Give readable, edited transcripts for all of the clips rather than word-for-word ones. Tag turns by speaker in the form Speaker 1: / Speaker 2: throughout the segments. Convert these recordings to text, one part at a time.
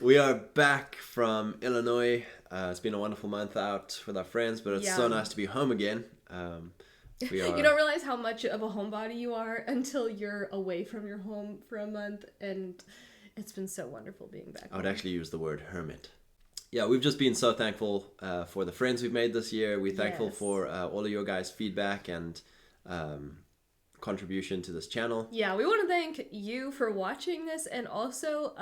Speaker 1: We are back from Illinois. It's been a wonderful month out with our friends, but it's so nice to be home again.
Speaker 2: You don't realize how much of a homebody you are until you're away from your home for a month, and it's been so wonderful being back.
Speaker 1: I would actually use the word hermit. Yeah, we've just been so thankful for the friends we've made this year. We're thankful for all of your guys' feedback and contribution to this channel.
Speaker 2: Yeah, we want to thank you for watching this, and also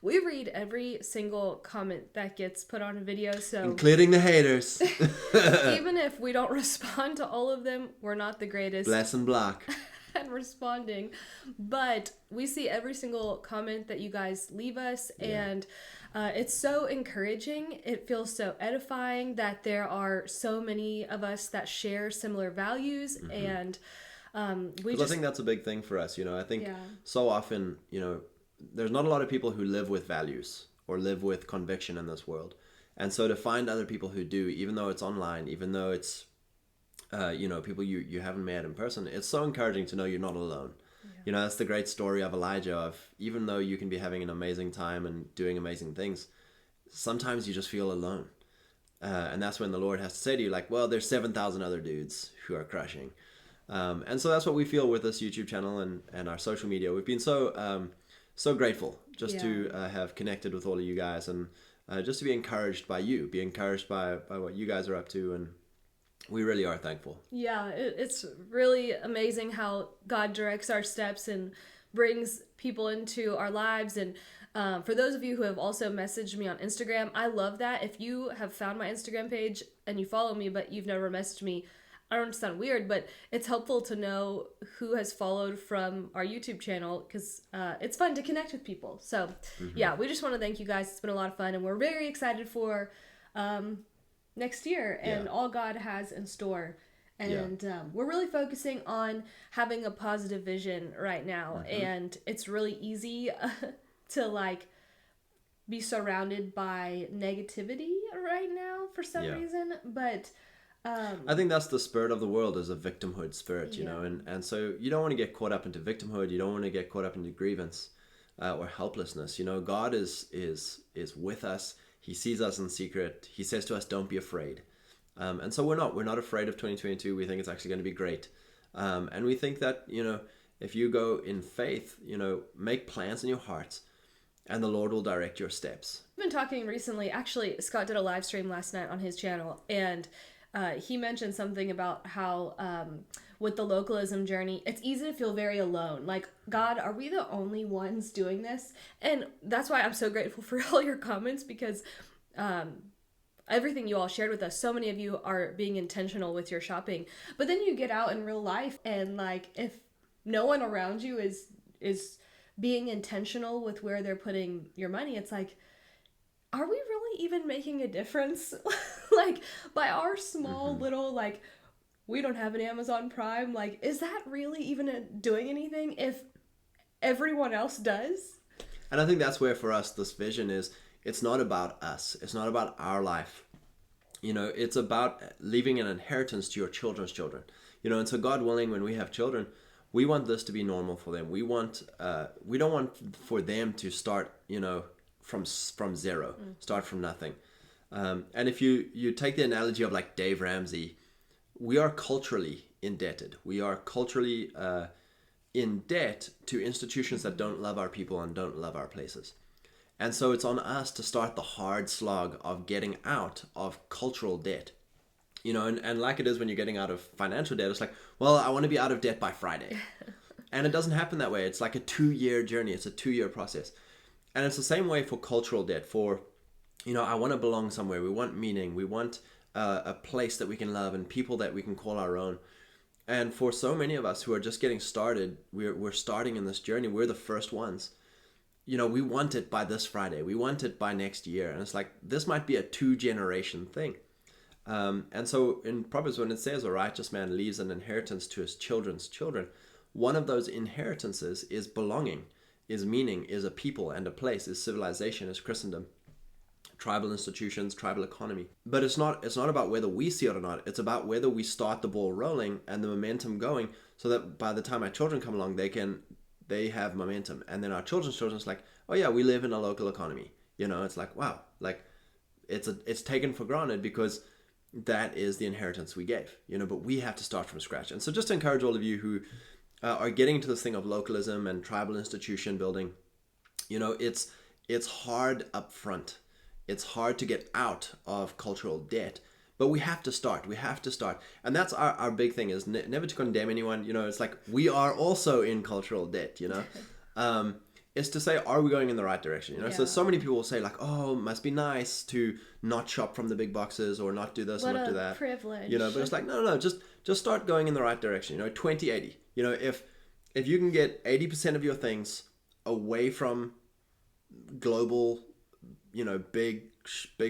Speaker 2: we read every single comment that gets put on a video, so
Speaker 1: including the haters.
Speaker 2: Even if we don't respond to all of them, we're not the greatest.
Speaker 1: Bless and block.
Speaker 2: And responding, but we see every single comment that you guys leave us, and it's so encouraging. It feels so edifying that there are so many of us that share similar values, and
Speaker 1: I think that's a big thing for us. I think so often, there's not a lot of people who live with values or live with conviction in this world. And so to find other people who do, even though it's online, even though it's, people you haven't met in person, it's so encouraging to know you're not alone. Yeah. That's the great story of Elijah, of even though you can be having an amazing time and doing amazing things, sometimes you just feel alone. And that's when the Lord has to say to you, like, well, there's 7,000 other dudes who are crushing. And so that's what we feel with this YouTube channel and our social media. We've been so grateful just to have connected with all of you guys, and just to be encouraged by you, be encouraged by what you guys are up to, and we really are thankful.
Speaker 2: Yeah, it's really amazing how God directs our steps and brings people into our lives. And for those of you who have also messaged me on Instagram, I love that. If you have found my Instagram page and you follow me, but you've never messaged me, I don't want to sound weird, but it's helpful to know who has followed from our YouTube channel, because it's fun to connect with people. So yeah, we just want to thank you guys. It's been a lot of fun, and we're very excited for next year and all God has in store. And we're really focusing on having a positive vision right now. And it's really easy to be surrounded by negativity right now for some reason, but
Speaker 1: I think that's the spirit of the world, is a victimhood spirit, you know, and so you don't want to get caught up into victimhood. You don't want to get caught up into grievance or helplessness. God is with us. He sees us in secret. He says to us, don't be afraid. And so we're not afraid of 2022. We think it's actually going to be great. And we think that, if you go in faith, make plans in your hearts, and the Lord will direct your steps.
Speaker 2: I've been talking recently, actually, Scott did a live stream last night on his channel, and he mentioned something about how with the localism journey, it's easy to feel very alone. Like, God, are we the only ones doing this? And that's why I'm so grateful for all your comments, because everything you all shared with us, so many of you are being intentional with your shopping. But then you get out in real life, and if no one around you is being intentional with where they're putting your money, it's like, are we really even making a difference? By our small little, we don't have an Amazon Prime, is that really even doing anything if everyone else does?
Speaker 1: And I think that's where for us this vision is, it's not about us. It's not about our life. It's about leaving an inheritance to your children's children. And so God willing, when we have children, we want this to be normal for them. We don't want for them to start, from zero, start from nothing. And if you take the analogy of Dave Ramsey, we are culturally indebted. We are culturally in debt to institutions that don't love our people and don't love our places. And so it's on us to start the hard slog of getting out of cultural debt. And like it is when you're getting out of financial debt, it's well, I want to be out of debt by Friday. And it doesn't happen that way. It's like a 2-year journey. It's a 2-year process. And it's the same way for cultural debt. For, I want to belong somewhere. We want meaning. We want a place that we can love and people that we can call our own. And for so many of us who are just getting started, we're starting in this journey. We're the first ones. We want it by this Friday. We want it by next year. And it's this might be a 2-generation thing. And so in Proverbs, when it says a righteous man leaves an inheritance to his children's children, one of those inheritances is belonging, is meaning, is a people and a place, is civilization, is Christendom, tribal institutions, tribal economy. But it's not about whether we see it or not. It's about whether we start the ball rolling and the momentum going, so that by the time our children come along, they have momentum. And then our children's children's oh yeah, we live in a local economy. You know, it's like, wow, like it's taken for granted because that is the inheritance we gave, you know, but we have to start from scratch. And so just to encourage all of you who are getting into this thing of localism and tribal institution building, you know, it's hard up front. It's hard to get out of cultural debt, but we have to start. We have to start. And that's our big thing is never to condemn anyone. You know, it's like we are also in cultural debt, you know. Is to say, are we going in the right direction? You know, so many people will say like, oh, it must be nice to not shop from the big boxes or not do this or not do that.
Speaker 2: Privilege.
Speaker 1: You know, but it's like, no, just start going in the right direction. You know, 20-80. You know, if you can get 80% of your things away from global, you know, big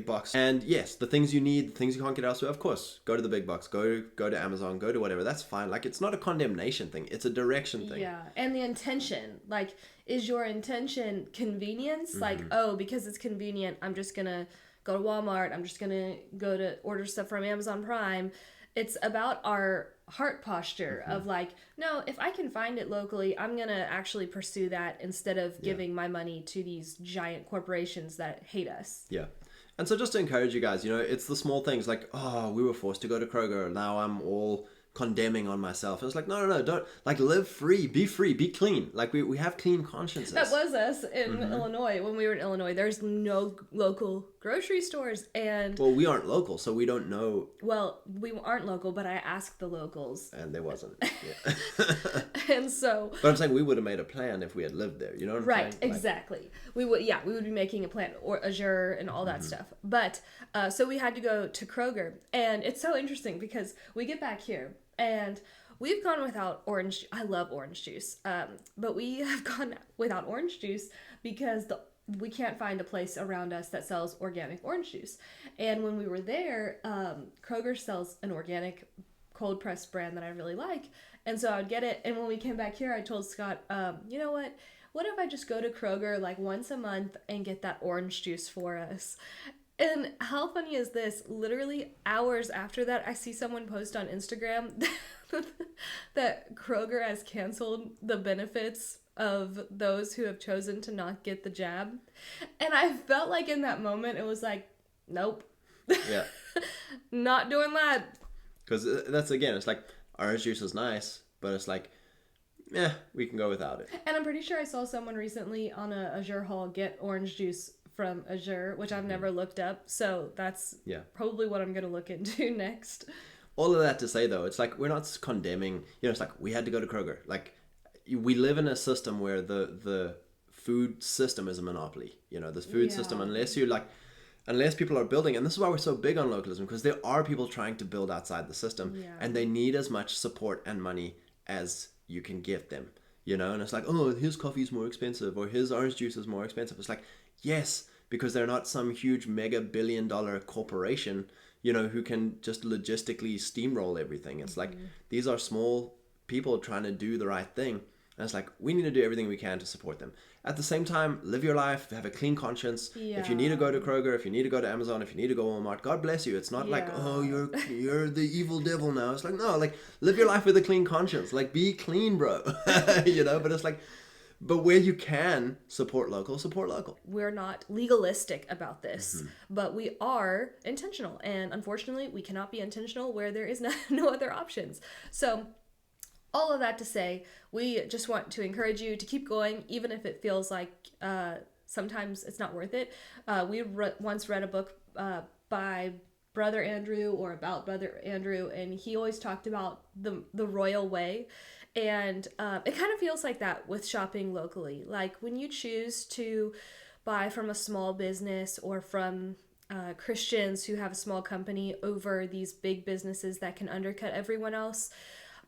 Speaker 1: box, and yes, the things you need, the things you can't get elsewhere, of course, go to the big box, go to Amazon, go to whatever. That's fine. Like, it's not a condemnation thing, it's a direction thing.
Speaker 2: Yeah. And the intention, like, is your intention convenience? Like, oh, because it's convenient, I'm just gonna go to Walmart, I'm just gonna go to order stuff from Amazon Prime. It's about our heart posture of like, no, if I can find it locally, I'm going to actually pursue that instead of giving my money to these giant corporations that hate us.
Speaker 1: Yeah. And so just to encourage you guys, you know, it's the small things like, oh, we were forced to go to Kroger. Now I'm all condemning on myself. And it's like, no, don't, like, live free, be clean. Like, we have clean consciences.
Speaker 2: That was us in Illinois. When we were in Illinois, there's no local grocery stores. And
Speaker 1: well, we aren't local, so we don't know.
Speaker 2: Well, we aren't local, but I asked the locals.
Speaker 1: And there wasn't. Yeah.
Speaker 2: And so.
Speaker 1: But I'm saying we would have made a plan if we had lived there. You know what I'm saying?
Speaker 2: Right, exactly. We would be making a plan, or Azure and all that stuff. But, so we had to go to Kroger. And it's so interesting because we get back here. And we've gone without orange. I love orange juice, but we have gone without orange juice because we can't find a place around us that sells organic orange juice. And when we were there, Kroger sells an organic cold pressed brand that I really like. And so I would get it. And when we came back here, I told Scott, you know what? What if I just go to Kroger like once a month and get that orange juice for us? And how funny is this? Literally hours after that, I see someone post on Instagram that Kroger has canceled the benefits of those who have chosen to not get the jab. And I felt like in that moment, it was like, nope.
Speaker 1: Yeah.
Speaker 2: Not doing that.
Speaker 1: Because that's, again, it's like, orange juice is nice, but it's like, we can go without it.
Speaker 2: And I'm pretty sure I saw someone recently on a Azure haul get orange juice from Azure, which I've never looked up. So that's probably what I'm going to look into next.
Speaker 1: All of that to say, though, it's like we're not condemning, you know, it's like we had to go to Kroger. Like, we live in a system where the food system is a monopoly. You know, the food system, unless people are building, and this is why we're so big on localism, because there are people trying to build outside the system, and they need as much support and money as you can give them. You know, and it's like, oh, his coffee is more expensive, or his orange juice is more expensive. It's like, yes, because they're not some huge mega billion-dollar corporation, you know, who can just logistically steamroll everything. It's like, these are small people trying to do the right thing. And it's like, we need to do everything we can to support them. At the same time, live your life, have a clean conscience. Yeah. If you need to go to Kroger, if you need to go to Amazon, if you need to go to Walmart, God bless you. It's not like, oh, you're the evil devil now. It's like, no, like, live your life with a clean conscience. Like, be clean, bro. You know, but it's like, but where you can support local, support local.
Speaker 2: We're not legalistic about this, but we are intentional. And unfortunately, we cannot be intentional where there is no other options. So all of that to say, we just want to encourage you to keep going, even if it feels like sometimes it's not worth it. We once read a book by Brother Andrew, or about Brother Andrew, and he always talked about the royal way. And it kind of feels like that with shopping locally. Like, when you choose to buy from a small business or from Christians who have a small company over these big businesses that can undercut everyone else,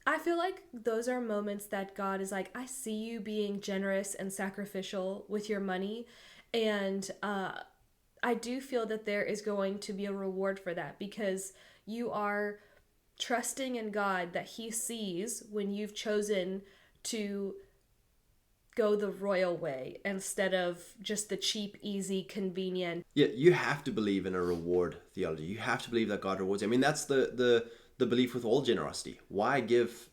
Speaker 2: I feel like those are moments that God is like, I see you being generous and sacrificial with your money. And I do feel that there is going to be a reward for that, because you are trusting in God that He sees when you've chosen to go the royal way instead of just the cheap, easy, convenient.
Speaker 1: Yeah, you have to believe in a reward theology. You have to believe that God rewards you. I mean, that's the belief with all generosity. Why give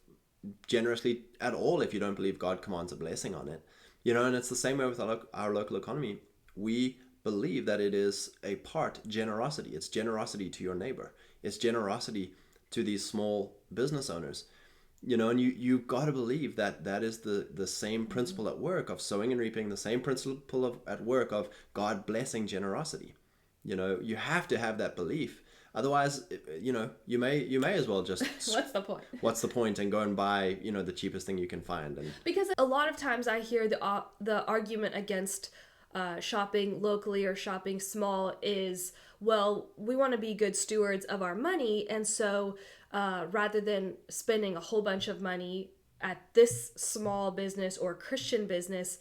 Speaker 1: generously at all if you don't believe God commands a blessing on it? You know, and it's the same way with our local economy. We believe that it is a part generosity. It's generosity to your neighbor. It's generosity to these small business owners. And you've got to believe that that is the same principle at work of sowing and reaping, the same principle at work of God blessing generosity. You have to have that belief. Otherwise, you may as well just
Speaker 2: what's the point?
Speaker 1: What's the point? And go and buy, the cheapest thing you can find. And
Speaker 2: because a lot of times I hear the argument against shopping locally or shopping small is, well, we want to be good stewards of our money, and so rather than spending a whole bunch of money at this small business or Christian business,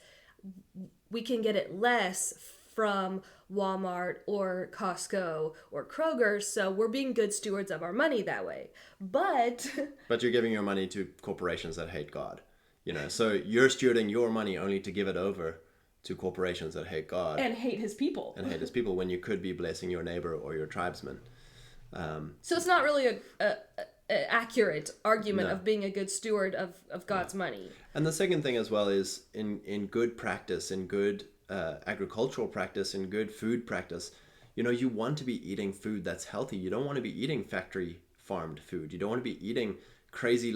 Speaker 2: we can get it less from Walmart or Costco or Kroger, so we're being good stewards of our money that way. But
Speaker 1: you're giving your money to corporations that hate God. So you're stewarding your money only to give it over to corporations that hate God.
Speaker 2: And hate his people.
Speaker 1: When you could be blessing your neighbor or your tribesman.
Speaker 2: So it's not really a accurate argument of being a good steward of God's money.
Speaker 1: And the second thing as well is in good practice, in good agricultural practice, in good food practice, you want to be eating food that's healthy. You don't want to be eating factory farmed food. You don't want to be eating crazy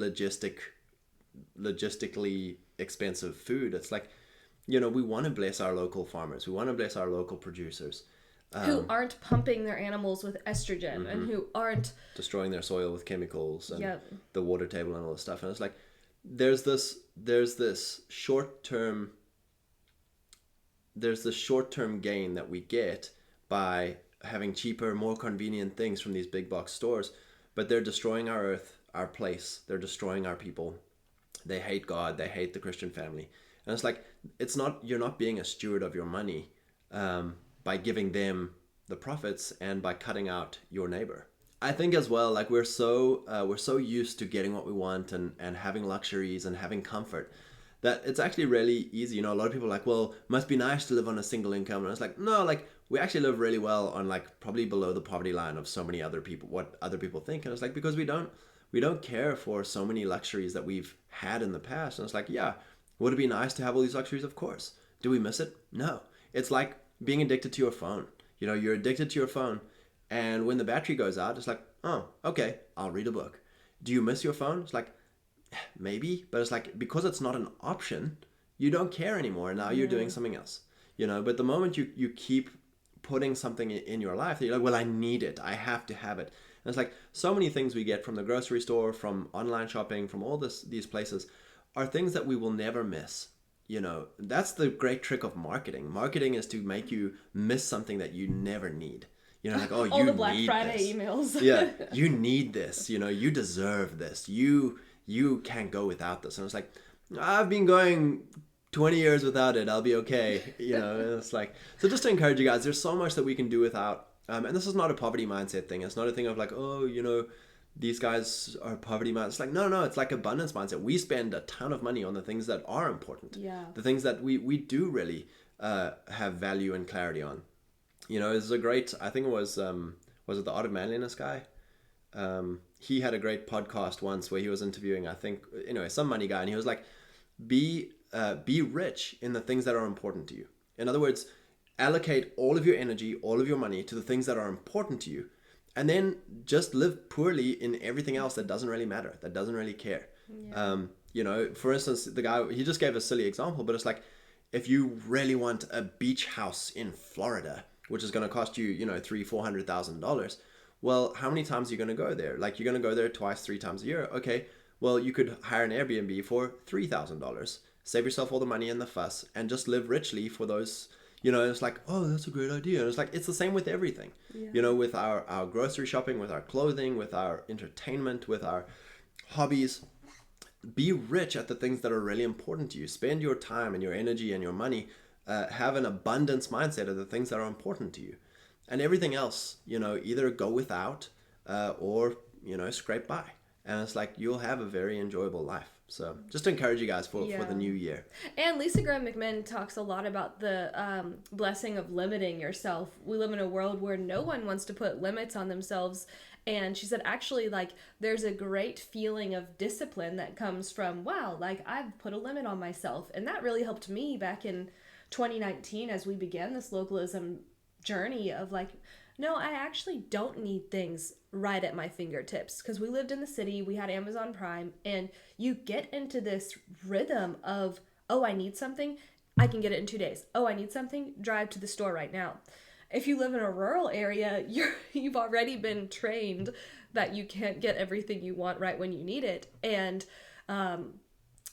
Speaker 1: logistically expensive food. It's like, we want to bless our local farmers. We want to bless our local producers.
Speaker 2: Who aren't pumping their animals with estrogen and who aren't
Speaker 1: destroying their soil with chemicals and
Speaker 2: Yep.
Speaker 1: the water table and all this stuff. And it's like, there's this short-term gain that we get by having cheaper, more convenient things from these big box stores, but they're destroying our earth, our place. They're destroying our people. They hate God. They hate the Christian family. And it's like, you're not being a steward of your money by giving them the profits and by cutting out your neighbor. I think as well, like we're so used to getting what we want and having luxuries and having comfort that it's actually really easy. A lot of people are like, well, must be nice to live on a single income. And it's like, no, like we actually live really well on like probably below the poverty line of so many other people, what other people think. And it's like, because we don't care for so many luxuries that we've had in the past. And it's like, yeah, would it be nice to have all these luxuries? Of course. Do we miss it? No. It's like being addicted to your phone. You're addicted to your phone, and when the battery goes out, it's like, oh, okay, I'll read a book. Do you miss your phone? It's like, maybe, but it's like, because it's not an option, you don't care anymore, and now you're doing something else. But the moment you keep putting something in your life that you're like, well, I need it, I have to have it. And it's like, so many things we get from the grocery store, from online shopping, from all these places, are things that we will never miss. That's the great trick of marketing. Marketing is to make you miss something that you never need. Like, oh,
Speaker 2: all
Speaker 1: you
Speaker 2: the Black
Speaker 1: need
Speaker 2: Friday
Speaker 1: this.
Speaker 2: emails.
Speaker 1: Yeah, you need this. You deserve this. You can't go without this. And it's like, I've been going 20 years without it. I'll be okay. It's like, so just to encourage you guys, there's so much that we can do without. And this is not a poverty mindset thing. It's not a thing of like, oh, these guys are poverty mindset. It's like, no, it's like abundance mindset. We spend a ton of money on the things that are important.
Speaker 2: Yeah.
Speaker 1: The things that we do really have value and clarity on. It's a great, I think it was it the Art of Manliness guy? He had a great podcast once where he was interviewing, I think, some money guy, and he was like, be rich in the things that are important to you. In other words, allocate all of your energy, all of your money to the things that are important to you. And then just live poorly in everything else that doesn't really matter, that doesn't really care. Yeah. For instance, the guy, he just gave a silly example, but it's like, if you really want a beach house in Florida, which is going to cost you, $300,000-$400,000, well, how many times are you going to go there? Like, you're going to go there 2-3 times a year. Okay, well, you could hire an Airbnb for $3,000, save yourself all the money and the fuss, and just live richly for those. It's like, oh, that's a great idea. And it's like, it's the same with everything. Yeah. With our grocery shopping, with our clothing, with our entertainment, with our hobbies. Be rich at the things that are really important to you. Spend your time and your energy and your money. Have an abundance mindset of the things that are important to you. And everything else, either go without or, scrape by. And it's like, you'll have a very enjoyable life. So just to encourage you guys for the new year.
Speaker 2: And Lisa Graham McMahon talks a lot about the blessing of limiting yourself. We live in a world where no one wants to put limits on themselves. And she said, actually, like, there's a great feeling of discipline that comes from, wow, like, I've put a limit on myself. And that really helped me back in 2019 as we began this localism journey of like, no, I actually don't need things right at my fingertips, because we lived in the city, we had Amazon Prime, and you get into this rhythm of, oh, I need something, I can get it in 2 days. Oh, I need something, drive to the store right now. If you live in a rural area, you've already been trained that you can't get everything you want right when you need it. And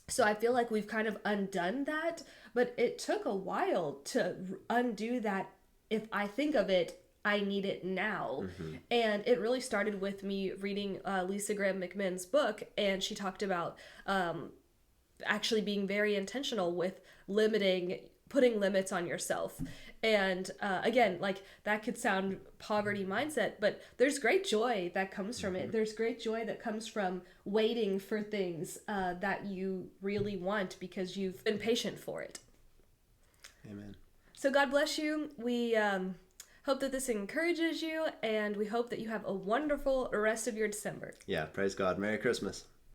Speaker 2: so I feel like we've kind of undone that, but it took a while to undo that. If I think of it, I need it now. And it really started with me reading Lisa Graham McMinn's book, and she talked about actually being very intentional with putting limits on yourself. And again, like, that could sound poverty mindset, but there's great joy that comes from it. There's great joy that comes from waiting for things that you really want because you've been patient for it.
Speaker 1: Amen.
Speaker 2: So God bless you. We hope that this encourages you, and we hope that you have a wonderful rest of your December.
Speaker 1: Yeah, praise God. Merry Christmas.